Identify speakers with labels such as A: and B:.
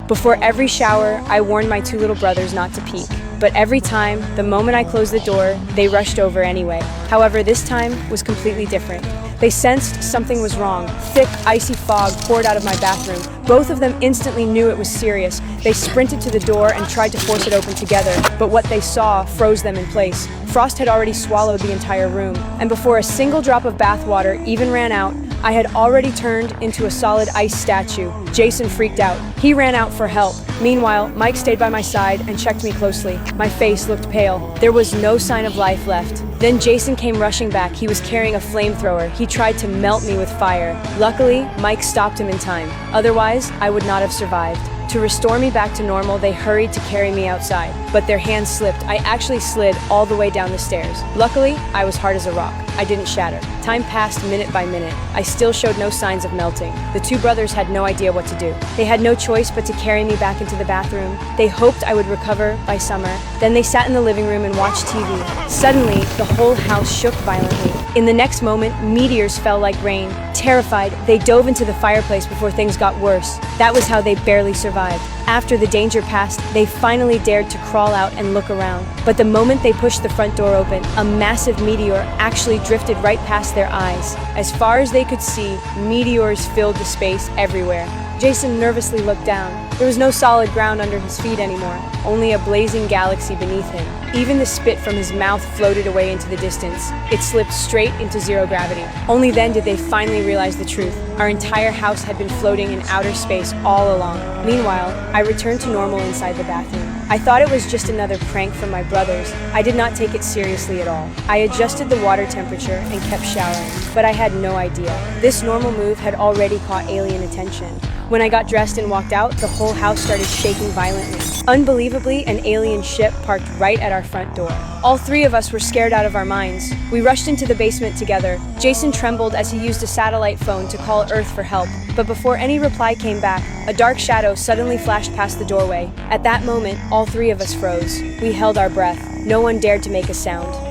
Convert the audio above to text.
A: Before every shower, I warned my two little brothers not to peek. But every time, the moment I closed the door, they rushed over anyway. However, this time was completely different. They sensed something was wrong. Thick, icy fog poured out of my bathroom. Both of them instantly knew it was serious. They sprinted to the door and tried to force it open together, but what they saw froze them in place. Frost had already swallowed the entire room, and before a single drop of bath water even ran out, I had already turned into a solid ice statue. Jason freaked out. He ran out for help. Meanwhile, Mike stayed by my side and checked me closely. My face looked pale. There was no sign of life left. Then Jason came rushing back. He was carrying a flamethrower. He tried to melt me with fire. Luckily, Mike stopped him in time. Otherwise, I would not have survived. To restore me back to normal, they hurried to carry me outside, but their hands slipped. I actually slid all the way down the stairs. Luckily, I was hard as a rock. I didn't shatter. Time passed minute by minute. I still showed no signs of melting. The two brothers had no idea what to do. They had no choice but to carry me back into the bathroom. They hoped I would recover by summer. Then they sat in the living room and watched TV. Suddenly, the whole house shook violently. In the next moment, meteors fell like rain. Terrified, they dove into the fireplace before things got worse. That was how they barely survived. After the danger passed, they finally dared to crawl out and look around. But the moment they pushed the front door open, a massive meteor actually drifted right past their eyes. As far as they could see, meteors filled the space everywhere. Jason nervously looked down. There was no solid ground under his feet anymore, only a blazing galaxy beneath him. Even the spit from his mouth floated away into the distance. It slipped straight into zero gravity. Only then did they finally realize the truth. Our entire house had been floating in outer space all along. Meanwhile, I returned to normal inside the bathroom. I thought it was just another prank from my brothers. I did not take it seriously at all. I adjusted the water temperature and kept showering, but I had no idea. This normal move had already caught alien attention. When I got dressed and walked out, the whole house started shaking violently. Unbelievably, an alien ship parked right at our front door. All three of us were scared out of our minds. We rushed into the basement together. Jason trembled as he used a satellite phone to call Earth for help. But before any reply came back, a dark shadow suddenly flashed past the doorway. At that moment, all three of us froze. We held our breath. No one dared to make a sound.